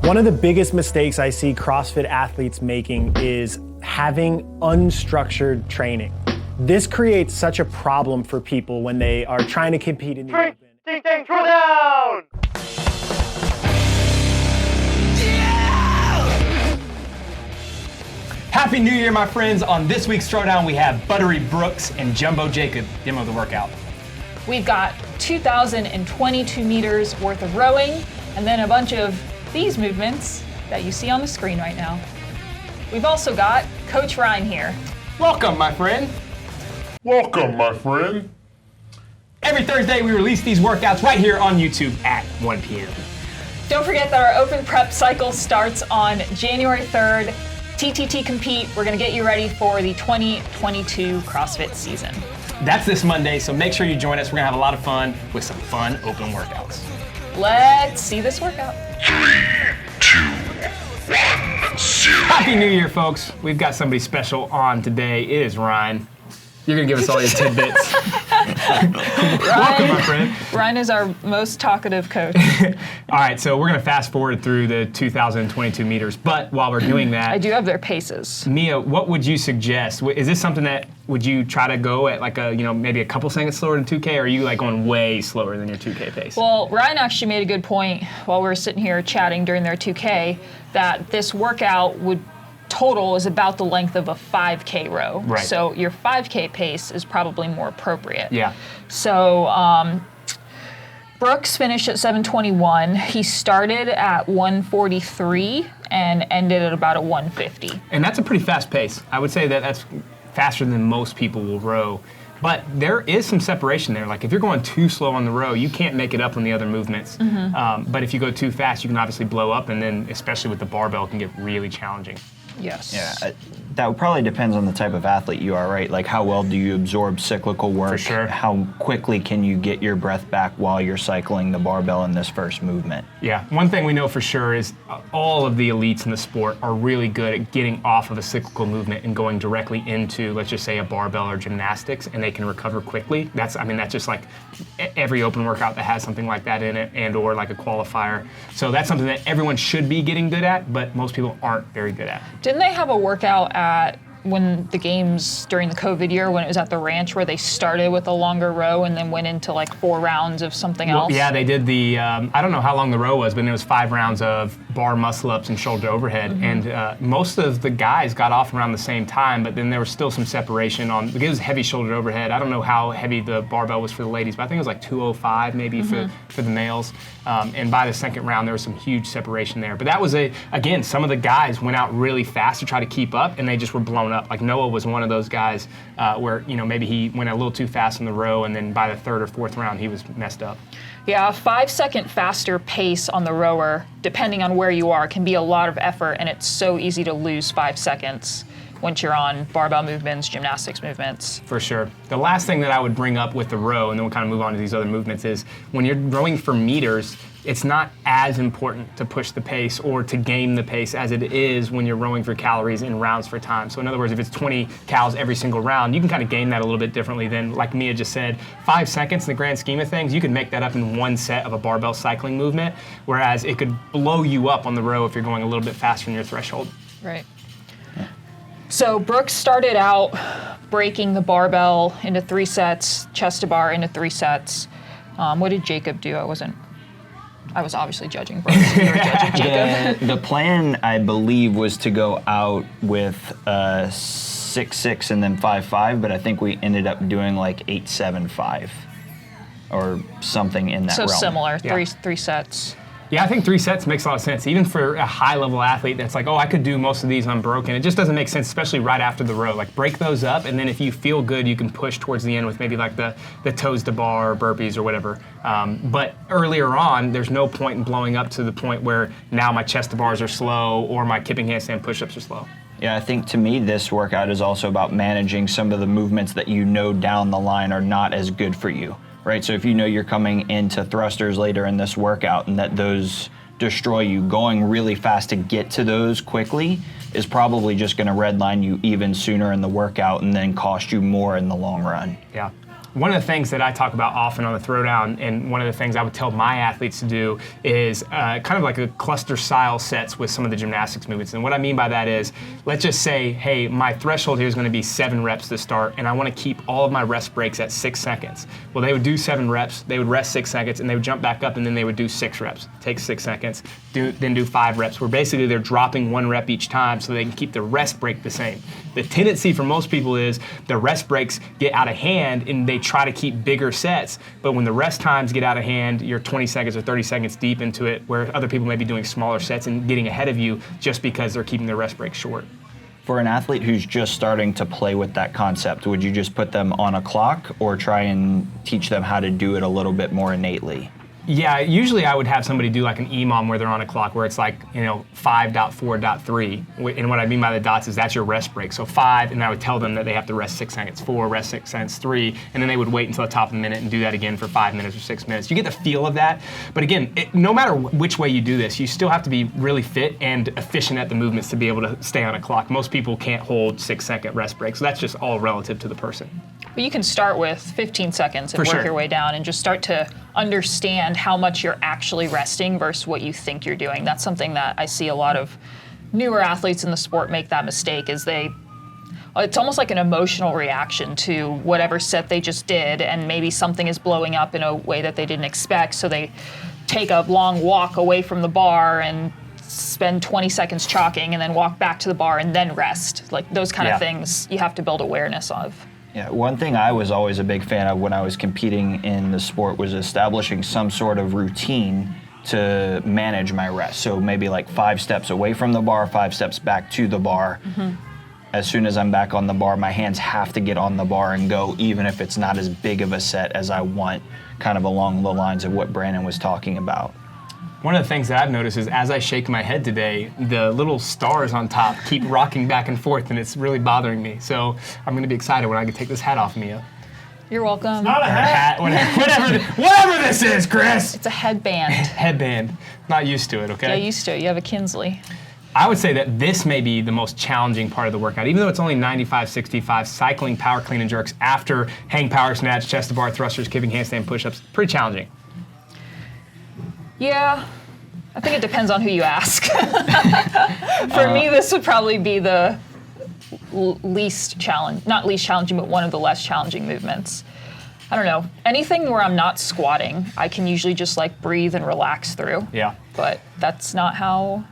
One of the biggest mistakes I see CrossFit athletes making is having unstructured training. This creates such a problem for people when they are trying to compete in the open. TTT THROWDOwn! Happy New Year, my friends. On this week's Throwdown, we have Buttery Brooks and Jumbo Jacob demo the workout. We've got 2,022 meters worth of rowing, and then a bunch of these movements that you see on the screen right now. We've also got Coach Ryan here. Welcome, my friend. Welcome, my friend. Every Thursday, we release these workouts right here on YouTube at 1 p.m. Don't forget that our open prep cycle starts on January 3rd. TTT Compete, we're gonna get you ready for the 2022 CrossFit season. That's this Monday, so make sure you join us. We're gonna have a lot of fun with some fun open workouts. Let's see this workout. 3, 2, 1, 0. Happy New Year, folks. We've got somebody special on today. It is Ryan. You're gonna give us all your tidbits. Welcome, my friend. Ryan is our most talkative coach. All right, so we're gonna fast forward through the 2,022 meters, but while we're doing that, I do have their paces. Mia, what would you suggest? Is this something that, would you try to go at like a, maybe a couple seconds slower than 2K, or are you like going way slower than your 2K pace? Well, Ryan actually made a good point while we were sitting here chatting during their 2K, that this workout would total is about the length of a 5K row. Right. So your 5K pace is probably more appropriate. Yeah. So Brooks finished at 7:21. He started at 1:43 and ended at about a 1:50. And that's a pretty fast pace. I would say that that's faster than most people will row. But there is some separation there. Like if you're going too slow on the row, you can't make it up on the other movements. But if you go too fast, you can obviously blow up, and then especially with the barbell, it can get really challenging. Yes. Yeah, that probably depends on the type of athlete you are, right? Like how well do you absorb cyclical work? For sure. How quickly can you get your breath back while you're cycling the barbell in this first movement? Yeah, one thing we know for sure is all of the elites in the sport are really good at getting off of a cyclical movement and going directly into, let's just say, a barbell or gymnastics, and they can recover quickly. That's just like every open workout that has something like that in it, and or like a qualifier. So that's something that everyone should be getting good at, but most people aren't very good at. Didn't they have a workout at when the games during the COVID year, when it was at the ranch, where they started with a longer row and then went into like 4 rounds of something else? Yeah, they did the, I don't know how long the row was, but it was 5 rounds of bar muscle ups and shoulder overhead. And most of the guys got off around the same time, but then there was still some separation on, because it was heavy shoulder overhead. I don't know how heavy the barbell was for the ladies, but I think it was like 205 maybe for the males. And by the second round, there was some huge separation there. But that was again, some of the guys went out really fast to try to keep up, and they just were blown up. Like Noah was one of those guys where, maybe he went a little too fast in the row, and then by the 3rd or 4th round, he was messed up. Yeah, a 5-second faster pace on the rower, depending on where you are, can be a lot of effort, and it's so easy to lose 5 seconds once you're on barbell movements, gymnastics movements. For sure. The last thing that I would bring up with the row, and then we'll kind of move on to these other movements, is when you're rowing for meters, it's not as important to push the pace or to game the pace as it is when you're rowing for calories in rounds for time. So in other words, if it's 20 cals every single round, you can kind of game that a little bit differently than, like Mia just said, 5 seconds in the grand scheme of things, you can make that up in one set of a barbell cycling movement, whereas it could blow you up on the row if you're going a little bit faster than your threshold. Right. So Brooks started out breaking the barbell into 3 sets, chest to bar into 3 sets. What did Jacob do? I was obviously judging Brooks. You were judging Jacob. The plan, I believe, was to go out with 6-6 and then 5-5, but I think we ended up doing like 8-7-5 or something in that So realm. similar, Yeah. three sets. Yeah, I think 3 sets makes a lot of sense. Even for a high-level athlete that's like, oh, I could do most of these unbroken. It just doesn't make sense, especially right after the row. Like, break those up, and then if you feel good, you can push towards the end with maybe like the toes to bar or burpees or whatever. But earlier on, there's no point in blowing up to the point where now my chest to bars are slow or my kipping handstand push-ups are slow. Yeah, I think to me this workout is also about managing some of the movements that you know down the line are not as good for you. Right, so if you know you're coming into thrusters later in this workout and that those destroy you, going really fast to get to those quickly is probably just going to redline you even sooner in the workout and then cost you more in the long run. Yeah. One of the things that I talk about often on the throwdown, and one of the things I would tell my athletes to do, is kind of like a cluster style sets with some of the gymnastics movements. And what I mean by that is, let's just say, hey, my threshold here is going to be 7 reps to start, and I want to keep all of my rest breaks at 6 seconds. Well, they would do 7 reps, they would rest 6 seconds, and they would jump back up, and then they would do 6 reps, take 6 seconds, then do 5 reps, where basically they're dropping 1 rep each time so they can keep the rest break the same. The tendency for most people is the rest breaks get out of hand and they try to keep bigger sets, but when the rest times get out of hand, you're 20 seconds or 30 seconds deep into it, where other people may be doing smaller sets and getting ahead of you just because they're keeping their rest breaks short. For an athlete who's just starting to play with that concept, would you just put them on a clock or try and teach them how to do it a little bit more innately? Yeah, usually I would have somebody do like an EMOM where they're on a clock where it's like, 5.4.3. And what I mean by the dots is that's your rest break. So 5, and I would tell them that they have to rest 6 seconds, 4, rest 6 seconds, 3, and then they would wait until the top of the minute and do that again for 5 minutes or 6 minutes. You get the feel of that. But again, no matter which way you do this, you still have to be really fit and efficient at the movements to be able to stay on a clock. Most people can't hold 6-second rest breaks. So that's just all relative to the person. But you can start with 15 seconds and work your way down and just start to understand how much you're actually resting versus what you think you're doing. That's something that I see a lot of newer athletes in the sport make that mistake, is it's almost like an emotional reaction to whatever set they just did, and maybe something is blowing up in a way that they didn't expect, so they take a long walk away from the bar and spend 20 seconds chalking and then walk back to the bar and then rest. Like those kind of things you have to build awareness of. Yeah, one thing I was always a big fan of when I was competing in the sport was establishing some sort of routine to manage my rest. So maybe like 5 steps away from the bar, 5 steps back to the bar. Mm-hmm. As soon as I'm back on the bar, my hands have to get on the bar and go, even if it's not as big of a set as I want, kind of along the lines of what Brandon was talking about. One of the things that I've noticed is as I shake my head today, the little stars on top keep rocking back and forth, and it's really bothering me. So I'm going to be excited when I can take this hat off, Mia. You're welcome. Not a hat. Whatever this is, Chris. It's a headband. Headband. Not used to it, okay? Get used to it. You have a Kinsley. I would say that this may be the most challenging part of the workout. Even though it's only 95-65, cycling, power clean, and jerks after hang power snatch, chest to bar thrusters, kipping handstand push-ups, pretty challenging. Yeah, I think it depends on who you ask. For me, this would probably be the least challenge, not least challenging, but one of the less challenging movements. I don't know, anything where I'm not squatting, I can usually just like breathe and relax through. Yeah. But that's not how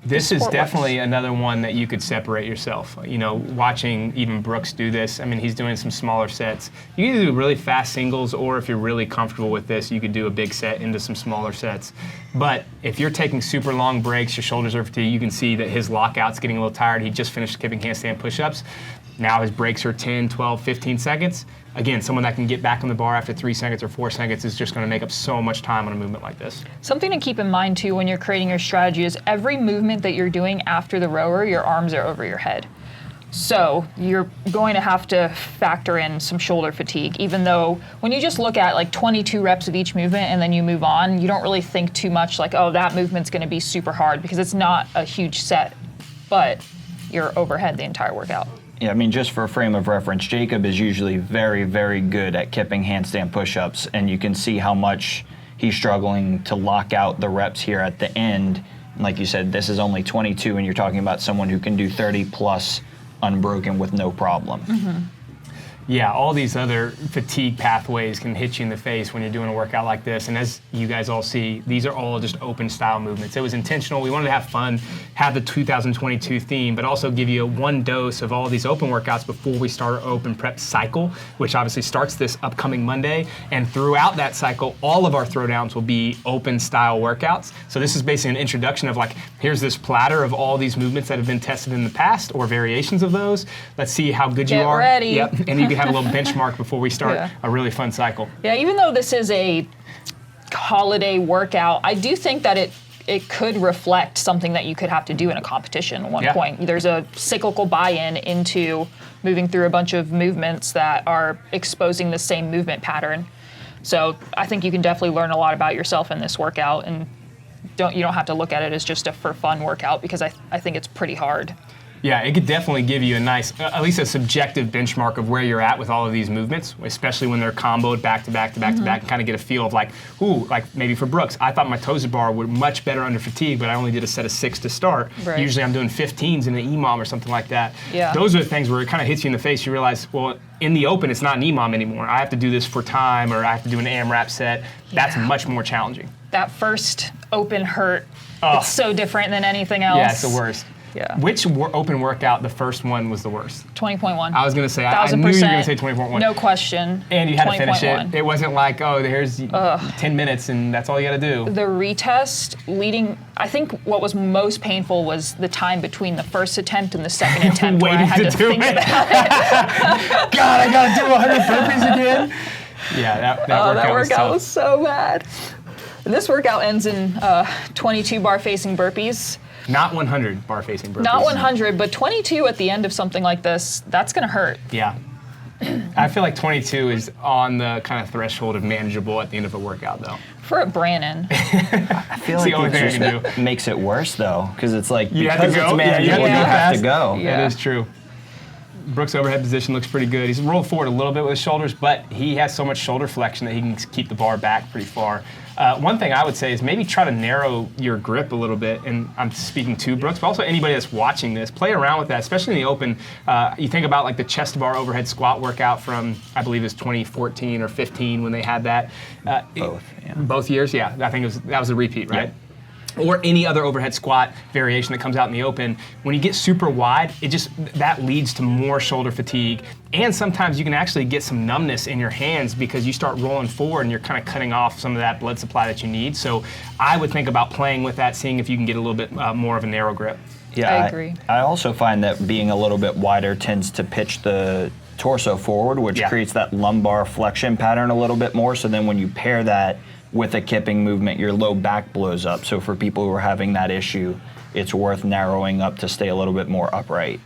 This is definitely works. another one that you could separate yourself. Watching even Brooks do this, I mean, he's doing some smaller sets. You can either do really fast singles, or if you're really comfortable with this, you could do a big set into some smaller sets. But if you're taking super long breaks, your shoulders are fatigued, you can see that his lockout's getting a little tired. He just finished kipping handstand push-ups. Now his breaks are 10, 12, 15 seconds. Again, someone that can get back on the bar after 3 seconds or 4 seconds is just going to make up so much time on a movement like this. Something to keep in mind too when you're creating your strategy is every movement that you're doing after the rower, your arms are over your head. So you're going to have to factor in some shoulder fatigue, even though when you just look at like 22 reps of each movement and then you move on, you don't really think too much like, oh, that movement's going to be super hard, because it's not a huge set, but you're overhead the entire workout. Yeah, I mean, just for a frame of reference, Jacob is usually very, very good at kipping handstand push-ups, and you can see how much he's struggling to lock out the reps here at the end. And like you said, this is only 22, and you're talking about someone who can do 30 plus unbroken with no problem. Mm-hmm. Yeah, all these other fatigue pathways can hit you in the face when you're doing a workout like this. And as you guys all see, these are all just open style movements. It was intentional. We wanted to have fun, have the 2022 theme, but also give you one dose of all these open workouts before we start our open prep cycle, which obviously starts this upcoming Monday. And throughout that cycle, all of our throwdowns will be open style workouts. So this is basically an introduction of like, here's this platter of all these movements that have been tested in the past or variations of those. Let's see how good you are. Get ready. Yep. And you can have a little benchmark before we start a really fun cycle. Yeah, even though this is a holiday workout, I do think that it could reflect something that you could have to do in a competition at one point. There's a cyclical buy-in into moving through a bunch of movements that are exposing the same movement pattern. So I think you can definitely learn a lot about yourself in this workout, and you don't have to look at it as just a for fun workout, because I think it's pretty hard. Yeah, it could definitely give you a nice, at least a subjective benchmark of where you're at with all of these movements, especially when they're comboed back to back to back to back, and kind of get a feel of like, ooh, like maybe for Brooks, I thought my toes to bar were much better under fatigue, but I only did a set of 6 to start. Right. Usually I'm doing 15s in the EMOM or something like that. Yeah. Those are the things where it kind of hits you in the face. You realize, well, in the open, it's not an EMOM anymore. I have to do this for time, or I have to do an AMRAP set. That's much more challenging. That first open hurt, it's so different than anything else. Yeah, it's the worst. Yeah. Which open workout, the first one, was the worst? 20.1. I was going to say, I knew you were going to say 20.1. No question. And you had to finish 20.1. it. It wasn't like, oh, here's 10 minutes and that's all you got to do. The retest leading, I think what was most painful was the time between the first attempt and the second attempt where I had to think about it. God, I got to do 100 burpees again? Yeah, that workout was so bad. This workout ends in 22 bar facing burpees. Not 100 bar facing burpees. Not 100, but 22 at the end of something like this, that's going to hurt. Yeah. I feel like 22 is on the kind of threshold of manageable at the end of a workout, though. For Brannon. I feel It's the like only it thing I just can do. makes it worse, though, because it's like, You have to because go? it's Yeah, you manageable, have to you go have to fast. go. Yeah. That is true. Brooks' overhead position looks pretty good. He's rolled forward a little bit with his shoulders, but he has so much shoulder flexion that he can keep the bar back pretty far. One thing I would say is maybe try to narrow your grip a little bit, and I'm speaking to Brooks, but also anybody that's watching this, play around with that, especially in the open. You think about like the chest bar overhead squat workout from, I believe it was 2014 or 15 when they had that. Both, yeah. Both years, yeah. I think that was a repeat, right? Yeah. Or any other overhead squat variation that comes out in the open, when you get super wide, that leads to more shoulder fatigue. And sometimes you can actually get some numbness in your hands because you start rolling forward and you're kind of cutting off some of that blood supply that you need. So I would think about playing with that, seeing if you can get a little bit more of a narrow grip. Yeah, I agree. I also find that being a little bit wider tends to pitch the torso forward, which creates that lumbar flexion pattern a little bit more. So then when you pair that with a kipping movement, your low back blows up. So for people who are having that issue, it's worth narrowing up to stay a little bit more upright.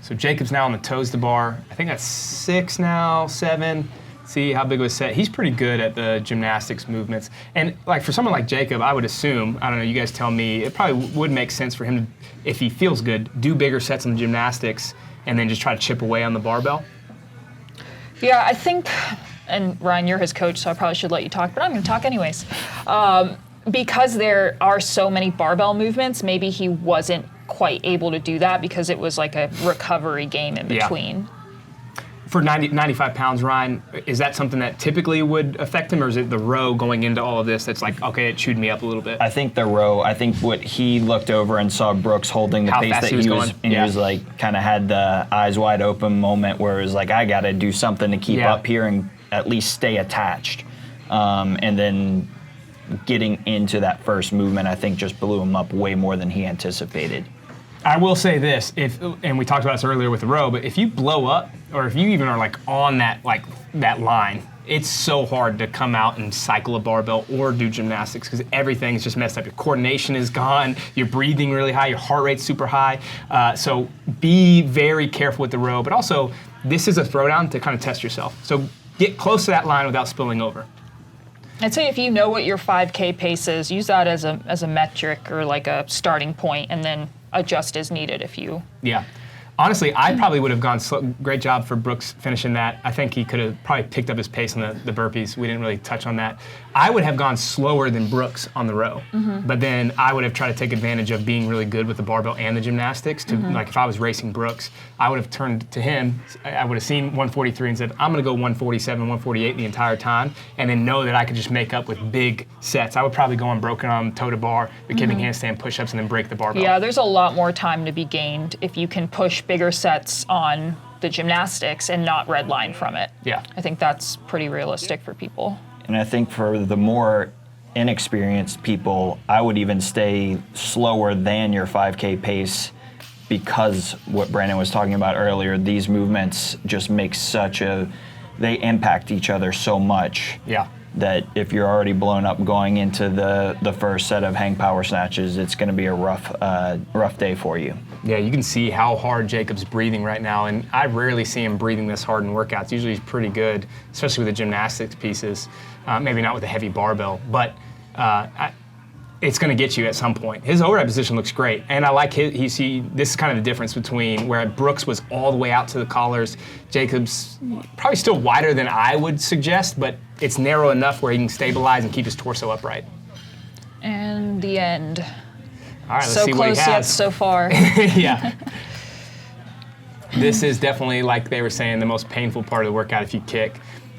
So Jacob's now on the toes to bar. I think that's 6 now, 7. See how big of a set. He's pretty good at the gymnastics movements. And like for someone like Jacob, I would assume, I don't know, you guys tell me, it probably would make sense for him to, if he feels good, do bigger sets on the gymnastics and then just try to chip away on the barbell. Yeah, I think, and Ryan, you're his coach, so I probably should let you talk, but I'm going to talk anyways. Because there are so many barbell movements, maybe he wasn't quite able to do that because it was like a recovery game in between. For 95 pounds, Ryan, is that something that typically would affect him, or is it the row going into all of this that's like, okay, it chewed me up a little bit? I think the row, I think what he looked over and saw Brooks holding the pace that he was going. and he was like, kind of had the eyes wide open moment where it was like, I got to do something to keep up here and at least stay attached. And then getting into that first movement, I think just blew him up way more than he anticipated. I will say this, and we talked about this earlier with the row, but if you blow up, or if you even are like on that line, it's so hard to come out and cycle a barbell or do gymnastics because everything's just messed up. Your coordination is gone, you're breathing really high, your heart rate's super high. So be very careful with the row, but also this is a throwdown to kind of test yourself. So get close to that line without spilling over. I'd say if you know what your 5K pace is, use that as a metric or like a starting point, and then adjust as needed if you. Yeah. Honestly, I probably would have gone slow. Great job for Brooks finishing that. I think he could have probably picked up his pace on the burpees. We didn't really touch on that. I would have gone slower than Brooks on the row, but then I would have tried to take advantage of being really good with the barbell and the gymnastics. To like if I was racing Brooks, I would have turned to him. I would have seen 143 and said, I'm going to go 147, 148 the entire time, and then know that I could just make up with big sets. I would probably go on broken arm, toe to bar, the kipping handstand push-ups, and then break the barbell. Yeah, there's a lot more time to be gained if you can push bigger sets on the gymnastics and not redline from it. Yeah. I think that's pretty realistic for people. And I think for the more inexperienced people, I would even stay slower than your 5K pace because what Brandon was talking about earlier, these movements just make they impact each other so much. Yeah. That if you're already blown up going into the first set of hang power snatches, it's going to be a rough day for you. Yeah, you can see how hard Jacob's breathing right now, and I rarely see him breathing this hard in workouts. Usually he's pretty good, especially with the gymnastics pieces. Maybe not with a heavy barbell, but it's going to get you at some point. His overhead position looks great, and I like this is kind of the difference between where Brooks was all the way out to the collars. Jacob's probably still wider than I would suggest, but it's narrow enough where he can stabilize and keep his torso upright. And the end. All right, let's So see what he close yet has. so far. Yeah. This is definitely, like they were saying, the most painful part of the workout if you kick.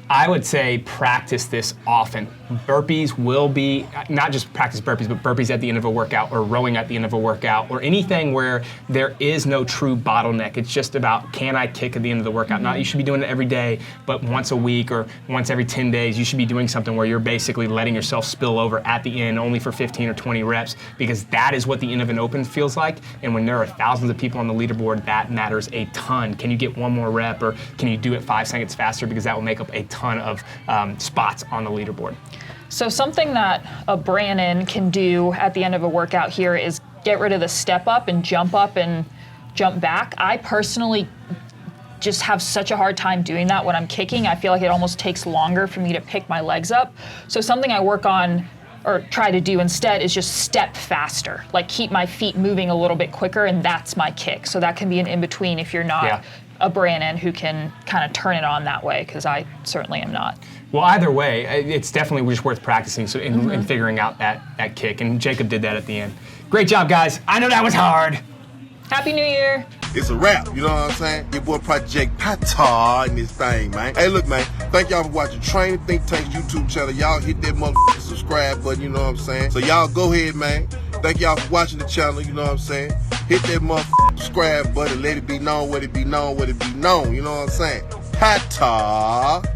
I would say practice this often. Burpees will be, not just practice burpees, but burpees at the end of a workout or rowing at the end of a workout or anything where there is no true bottleneck. It's just about, can I kick at the end of the workout? Not you should be doing it every day, but once a week or once every 10 days, you should be doing something where you're basically letting yourself spill over at the end only for 15 or 20 reps, because that is what the end of an open feels like. And when there are thousands of people on the leaderboard, that matters a ton. Can you get one more rep, or can you do it 5 seconds faster? Because that will make up a ton of spots on the leaderboard. So something that a Brannon can do at the end of a workout here is get rid of the step up and jump back. I personally just have such a hard time doing that when I'm kicking. I feel like it almost takes longer for me to pick my legs up. So something I work on or try to do instead is just step faster, like keep my feet moving a little bit quicker, and that's my kick. So that can be an in-between if you're not a Brannon who can kind of turn it on that way, because I certainly am not. Well, either way, it's definitely just worth practicing and figuring out that kick, and Jacob did that at the end. Great job, guys. I know that was hard. Happy New Year. It's a wrap, you know what I'm saying? Your boy Project Pata in this thing, man. Hey, look, man, thank y'all for watching Training Think Tank's YouTube channel. Y'all hit that motherfucking subscribe button, you know what I'm saying? So y'all go ahead, man. Thank y'all for watching the channel, you know what I'm saying? Hit that motherfucking subscribe button. Let it be known, what it be known, what it be known, you know what I'm saying? Pata.